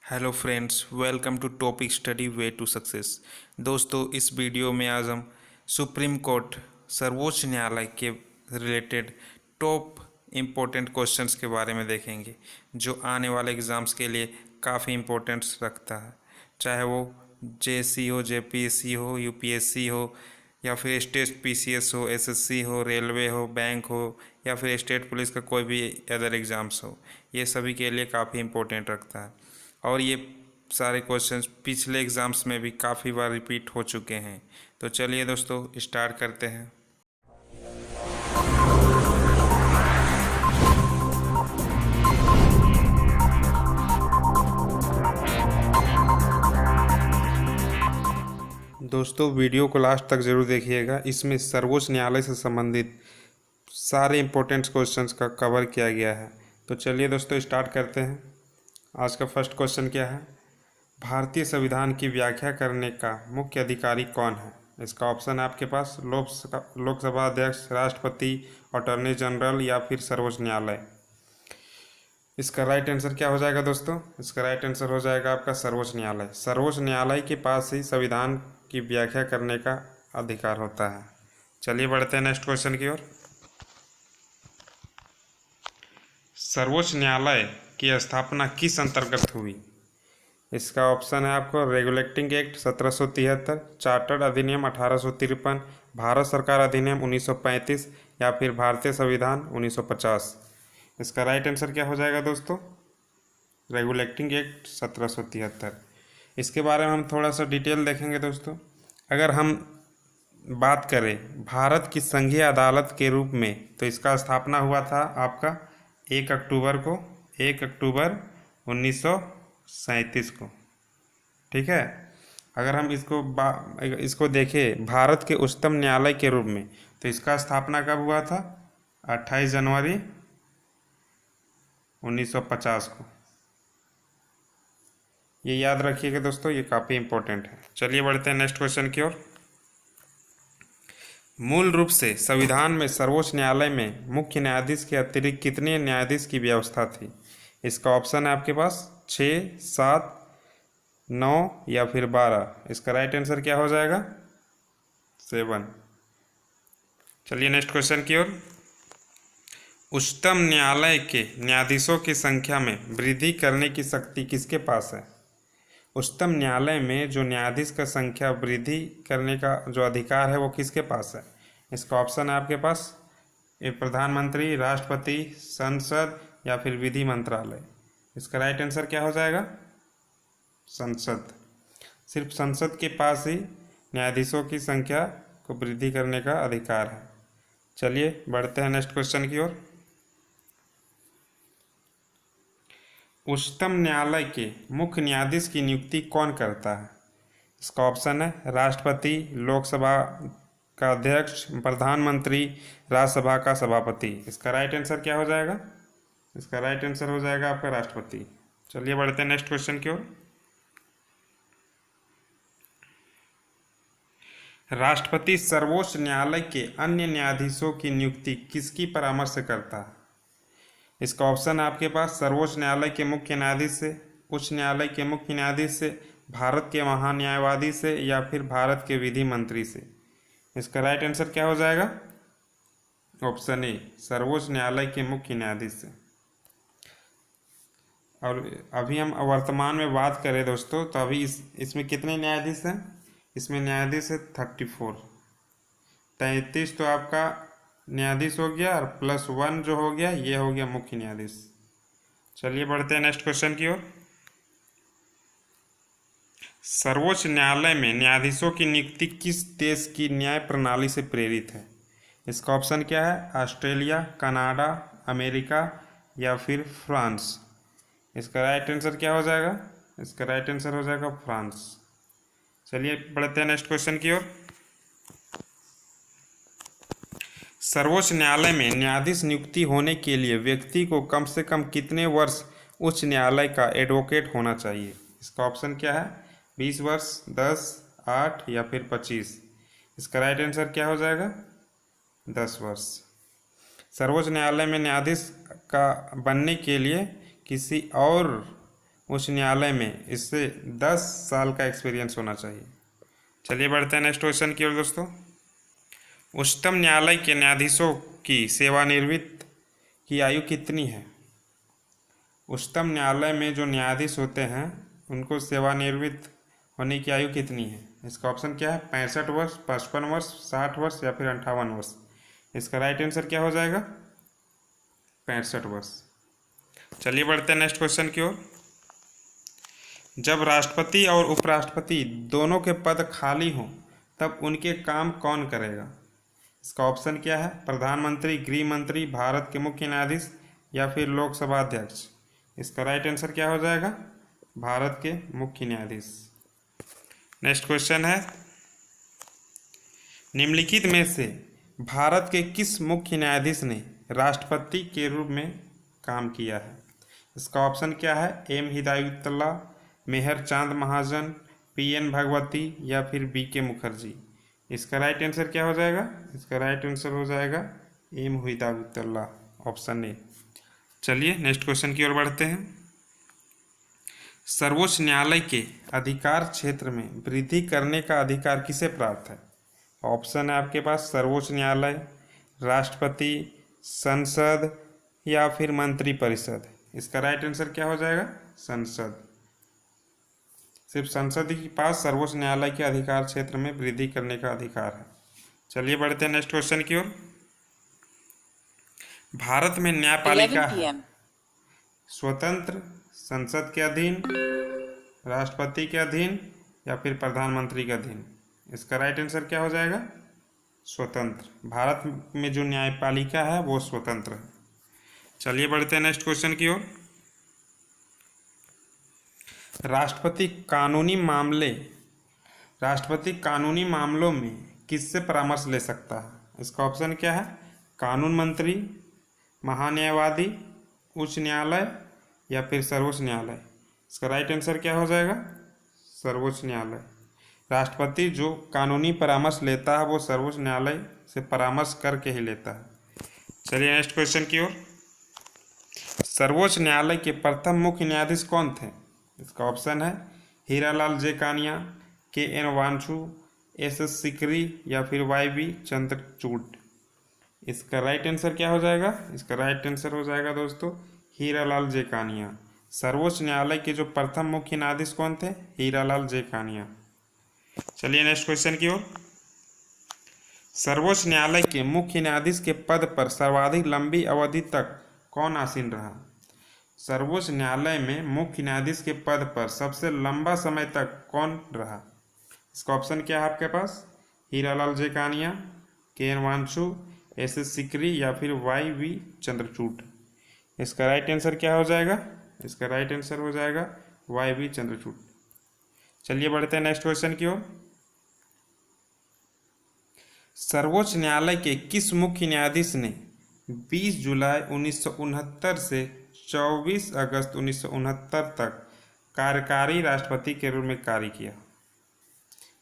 Hello friends, welcome to topic study way to success. दोस्तों, इस video में आज हम सुप्रीम कोर्ट सर्वोच्च न्यायालय के रिलेटेड टॉप इम्पोर्टेंट क्वेश्चंस के बारे में देखेंगे जो आने वाले एग्ज़ाम्स के लिए काफ़ी इम्पोर्टेंस रखता है। चाहे वो जेसी हो, जेपीएससी हो, यूपीएससी हो, या फिर स्टेट पीसीएस हो, एसएससी हो, रेलवे हो, बैंक हो, या फिर स्टेट पुलिस का कोई भी अदर एग्ज़ाम्स हो, ये सभी के लिए काफ़ी इम्पोर्टेंट रखता है। और ये सारे क्वेश्चंस पिछले एग्ज़ाम्स में भी काफ़ी बार रिपीट हो चुके हैं। तो चलिए दोस्तों, स्टार्ट करते हैं। दोस्तों, वीडियो को लास्ट तक ज़रूर देखिएगा। इसमें सर्वोच्च न्यायालय से संबंधित सारे इम्पोर्टेंट क्वेश्चंस का कवर किया गया है। तो चलिए दोस्तों, स्टार्ट करते हैं। आज का फर्स्ट क्वेश्चन क्या है? भारतीय संविधान की व्याख्या करने का मुख्य अधिकारी कौन है? इसका ऑप्शन है आपके पास लोकसभा अध्यक्ष, राष्ट्रपति, अटॉर्नी जनरल या फिर सर्वोच्च न्यायालय। इसका राइट आंसर क्या हो जाएगा दोस्तों? इसका राइट आंसर हो जाएगा आपका सर्वोच्च न्यायालय। सर्वोच्च न्यायालय के पास ही संविधान की व्याख्या करने का अधिकार होता है। चलिए बढ़ते हैं नेक्स्ट क्वेश्चन की ओर। सर्वोच्च न्यायालय की स्थापना किस अंतर्गत हुई? इसका ऑप्शन है आपको रेगुलेटिंग एक्ट 1773, चार्टर्ड अधिनियम 1853, भारत सरकार अधिनियम 1935 या फिर भारतीय संविधान 1950। इसका राइट आंसर क्या हो जाएगा दोस्तों? Regulating act 1773। इसके बारे में हम थोड़ा सा डिटेल देखेंगे दोस्तों। अगर हम बात करें भारत की संघीय अदालत के रूप में, तो इसका स्थापना हुआ था आपका 1 अक्टूबर 1937 को। ठीक है। अगर हम इसको देखें भारत के उच्चतम न्यायालय के रूप में, तो इसका स्थापना कब हुआ था? 28 जनवरी 1950 को। ये याद रखिएगा दोस्तों, ये काफ़ी इंपॉर्टेंट है। चलिए बढ़ते हैं नेक्स्ट क्वेश्चन की ओर। मूल रूप से संविधान में सर्वोच्च न्यायालय में मुख्य न्यायाधीश के अतिरिक्त कितने न्यायाधीश की व्यवस्था थी? इसका ऑप्शन है आपके पास 6, 7, 9 या फिर 12। इसका राइट आंसर क्या हो जाएगा? 7। चलिए नेक्स्ट क्वेश्चन की ओर। उच्चतम न्यायालय के न्यायाधीशों की संख्या में वृद्धि करने की शक्ति किसके पास है? उच्चतम न्यायालय में जो न्यायाधीश का संख्या वृद्धि करने का जो अधिकार है वो किसके पास है? इसका ऑप्शन है आपके पास प्रधानमंत्री, राष्ट्रपति, संसद या फिर विधि मंत्रालय। इसका राइट आंसर क्या हो जाएगा? संसद। सिर्फ संसद के पास ही न्यायाधीशों की संख्या को वृद्धि करने का अधिकार है। चलिए बढ़ते हैं नेक्स्ट क्वेश्चन की ओर। उच्चतम न्यायालय के मुख्य न्यायाधीश की नियुक्ति कौन करता है? इसका ऑप्शन है राष्ट्रपति, लोकसभा का अध्यक्ष, प्रधानमंत्री, राज्यसभा का सभापति। इसका राइट आंसर क्या हो जाएगा? इसका राइट आंसर हो जाएगा आपका राष्ट्रपति। चलिए बढ़ते हैं नेक्स्ट क्वेश्चन की ओर। राष्ट्रपति सर्वोच्च न्यायालय के अन्य न्यायाधीशों की नियुक्ति किसकी परामर्श से करता है? इसका ऑप्शन है आपके पास सर्वोच्च न्यायालय के मुख्य न्यायाधीश से, उच्च न्यायालय के मुख्य न्यायाधीश से, भारत के महान्यायवादी से या फिर भारत के विधि मंत्री से। इसका राइट आंसर क्या हो जाएगा? ऑप्शन ए, सर्वोच्च न्यायालय के मुख्य न्यायाधीश से। और अभी हम वर्तमान में बात करें दोस्तों, तो अभी इसमें कितने न्यायाधीश हैं? इसमें न्यायाधीश है 34। 33 तो आपका न्यायाधीश हो गया, और +1 जो हो गया ये हो गया मुख्य न्यायाधीश। चलिए बढ़ते हैं नेक्स्ट क्वेश्चन की ओर। सर्वोच्च न्यायालय में न्यायाधीशों की नियुक्ति किस देश की न्याय प्रणाली से प्रेरित है? इसका ऑप्शन क्या है? ऑस्ट्रेलिया, कनाडा, अमेरिका या फिर फ्रांस। इसका राइट आंसर क्या हो जाएगा? इसका राइट आंसर हो जाएगा फ्रांस। चलिए बढ़ते हैं नेक्स्ट क्वेश्चन की ओर। सर्वोच्च न्यायालय में न्यायाधीश नियुक्ति होने के लिए व्यक्ति को कम से कम कितने वर्ष उच्च न्यायालय का एडवोकेट होना चाहिए? इसका ऑप्शन क्या है? 20 वर्ष, 10, 8 या फिर 25। इसका राइट आंसर क्या हो जाएगा? 10 वर्ष। सर्वोच्च न्यायालय में न्यायाधीश का बनने के लिए किसी और उच्च न्यायालय में इससे 10 साल का एक्सपीरियंस होना चाहिए। चलिए बढ़ते हैं नेक्स्ट क्वेश्चन की ओर दोस्तों। उच्चतम न्यायालय के न्यायाधीशों की सेवानिवृत्त की आयु कितनी है? उच्चतम न्यायालय में जो न्यायाधीश होते हैं उनको सेवानिवृत्त होने की आयु कितनी है? इसका ऑप्शन क्या है? 65 वर्ष, 55 वर्ष, 60 वर्ष या फिर 58 वर्ष। इसका राइट आंसर क्या हो जाएगा? 65 वर्ष। चलिए बढ़ते हैं नेक्स्ट क्वेश्चन की ओर। जब राष्ट्रपति और उपराष्ट्रपति दोनों के पद खाली हों तब उनके काम कौन करेगा? इसका ऑप्शन क्या है? प्रधानमंत्री, गृह मंत्री, भारत के मुख्य न्यायाधीश या फिर लोकसभा अध्यक्ष। इसका राइट आंसर क्या हो जाएगा? भारत के मुख्य न्यायाधीश। नेक्स्ट क्वेश्चन है, निम्नलिखित में से भारत के किस मुख्य न्यायाधीश ने राष्ट्रपति के रूप में काम किया है? इसका ऑप्शन क्या है? एम हिदायतुल्लाह, मेहर चांद महाजन, पीएन भगवती या फिर बीके मुखर्जी। इसका राइट आंसर क्या हो जाएगा? इसका राइट आंसर हो जाएगा एम हिदायतुल्लाह, ऑप्शन ए। चलिए नेक्स्ट क्वेश्चन की ओर बढ़ते हैं। सर्वोच्च न्यायालय के अधिकार क्षेत्र में वृद्धि करने का अधिकार किसे प्राप्त है? ऑप्शन है आपके पास सर्वोच्च न्यायालय, राष्ट्रपति, संसद या फिर मंत्रिपरिषद। इसका राइट आंसर क्या हो जाएगा? संसद। सिर्फ संसद के पास सर्वोच्च न्यायालय के अधिकार क्षेत्र में वृद्धि करने का अधिकार है। चलिए बढ़ते हैं नेक्स्ट क्वेश्चन की ओर। भारत में न्यायपालिका है स्वतंत्र, संसद के अधीन, राष्ट्रपति के अधीन या फिर प्रधानमंत्री के अधीन। इसका राइट आंसर क्या हो जाएगा? स्वतंत्र। भारत में जो न्यायपालिका है वो स्वतंत्र है। चलिए बढ़ते हैं नेक्स्ट क्वेश्चन की ओर। राष्ट्रपति कानूनी मामलों में किससे परामर्श ले सकता है? इसका ऑप्शन क्या है? कानून मंत्री, महान्यायवादी, उच्च न्यायालय या फिर सर्वोच्च न्यायालय। इसका राइट आंसर क्या हो जाएगा? सर्वोच्च न्यायालय। राष्ट्रपति जो कानूनी परामर्श लेता है वो सर्वोच्च न्यायालय से परामर्श करके ही लेता है। चलिए नेक्स्ट क्वेश्चन की ओर। सर्वोच्च न्यायालय के प्रथम मुख्य न्यायाधीश कौन थे? इसका ऑप्शन है Hiralal J Kania, K N Wanchoo, S S Sikri या फिर वाई बी चंद्रचूड़। इसका राइट आंसर क्या हो जाएगा? इसका राइट आंसर हो जाएगा दोस्तों हीरालाल जेकानिया। सर्वोच्च न्यायालय के जो प्रथम मुख्य न्यायाधीश कौन थे? हीरालाल जेकानिया। चलिए नेक्स्ट क्वेश्चन की ओर। सर्वोच्च न्यायालय के मुख्य न्यायाधीश के पद पर सर्वाधिक लंबी अवधि तक कौन आसीन रहा? सर्वोच्च न्यायालय में मुख्य न्यायाधीश के पद पर सबसे लंबा समय तक कौन रहा? इसका ऑप्शन क्या है आपके पास? Hiralal J Kania, K N Wanchoo, S S Sikri या फिर वाई वी चंद्रचूड़। इसका राइट आंसर क्या हो जाएगा? इसका राइट आंसर हो जाएगा वाई वी चंद्रचूड़। चलिए बढ़ते हैं नेक्स्ट क्वेश्चन की ओर। सर्वोच्च न्यायालय के किस मुख्य न्यायाधीश ने 20 जुलाई 1969 से 24 अगस्त 1969 तक कार्यकारी राष्ट्रपति के रूप में कार्य किया?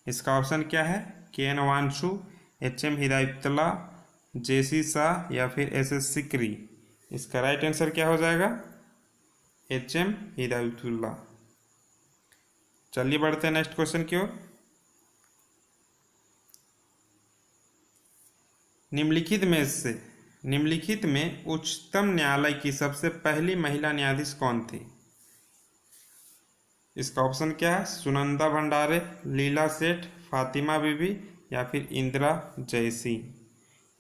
इसका ऑप्शन क्या है? K N Wanchoo, H M Hidayatullah, J C Shah या फिर एस एस सिकरी। इसका राइट आंसर क्या हो जाएगा? H M Hidayatullah. चलिए बढ़ते हैं नेक्स्ट क्वेश्चन की ओर। निम्नलिखित में उच्चतम न्यायालय की सबसे पहली महिला न्यायाधीश कौन थी? इसका ऑप्शन क्या है? सुनंदा भंडारे, लीला सेठ, फातिमा बीबी या फिर इंदिरा जयसी।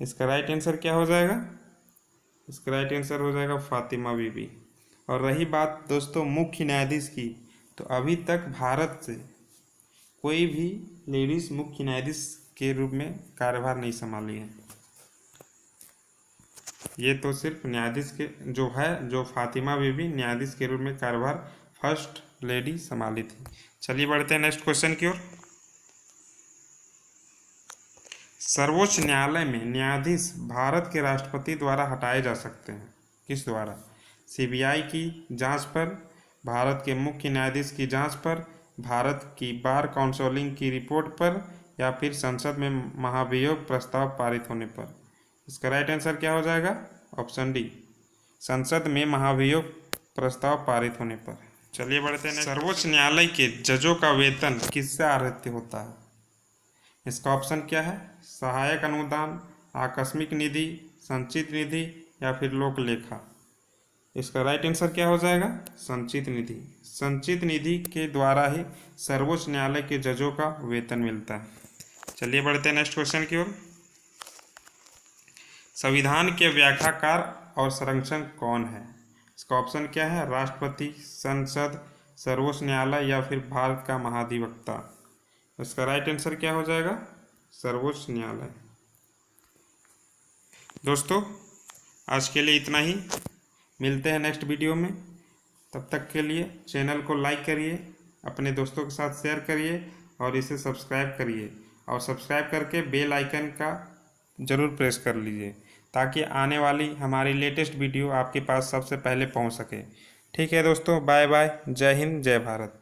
इसका राइट आंसर क्या हो जाएगा? इसका राइट आंसर हो जाएगा फातिमा बीबी। और रही बात दोस्तों मुख्य न्यायाधीश की, तो अभी तक भारत से कोई भी लेडीज मुख्य न्यायाधीश के रूप में कार्यभार नहीं संभाली है। ये तो सिर्फ न्यायाधीश के जो फातिमा बीबी न्यायाधीश के रूप में कार्यभार फर्स्ट लेडी संभाली थी। चलिए बढ़ते हैं नेक्स्ट क्वेश्चन की ओर। सर्वोच्च न्यायालय में न्यायाधीश भारत के राष्ट्रपति द्वारा हटाए जा सकते हैं। किस द्वारा? सीबीआई की जांच पर, भारत के मुख्य न्यायाधीश की जांच पर, भारत की बार काउंसिल की रिपोर्ट पर या फिर संसद में महाभियोग प्रस्ताव पारित होने पर। इसका राइट आंसर क्या हो जाएगा? ऑप्शन डी, संसद में महाभियोग प्रस्ताव पारित होने पर। चलिए बढ़ते हैं। सर्वोच्च न्यायालय के जजों का वेतन किससे आरचित होता है? इसका ऑप्शन क्या है? सहायक अनुदान, आकस्मिक निधि, संचित निधि या फिर लोक लेखा। इसका राइट आंसर क्या हो जाएगा? संचित निधि। संचित निधि के द्वारा ही सर्वोच्च न्यायालय के जजों का वेतन मिलता है। चलिए बढ़ते हैं नेक्स्ट क्वेश्चन की ओर। संविधान के व्याख्याकार और संरक्षक कौन है? इसका ऑप्शन क्या है? राष्ट्रपति, संसद, सर्वोच्च न्यायालय या फिर भारत का महाधिवक्ता। इसका राइट आंसर क्या हो जाएगा? सर्वोच्च न्यायालय। दोस्तों आज के लिए इतना ही, मिलते हैं नेक्स्ट वीडियो में। तब तक के लिए चैनल को लाइक करिए, अपने दोस्तों के साथ शेयर करिए और इसे सब्सक्राइब करिए, और सब्सक्राइब करके बेल आइकन का ज़रूर प्रेस कर लीजिए ताकि आने वाली हमारी लेटेस्ट वीडियो आपके पास सबसे पहले पहुंच सके। ठीक है दोस्तों, बाय बाय, जय हिंद, जय भारत।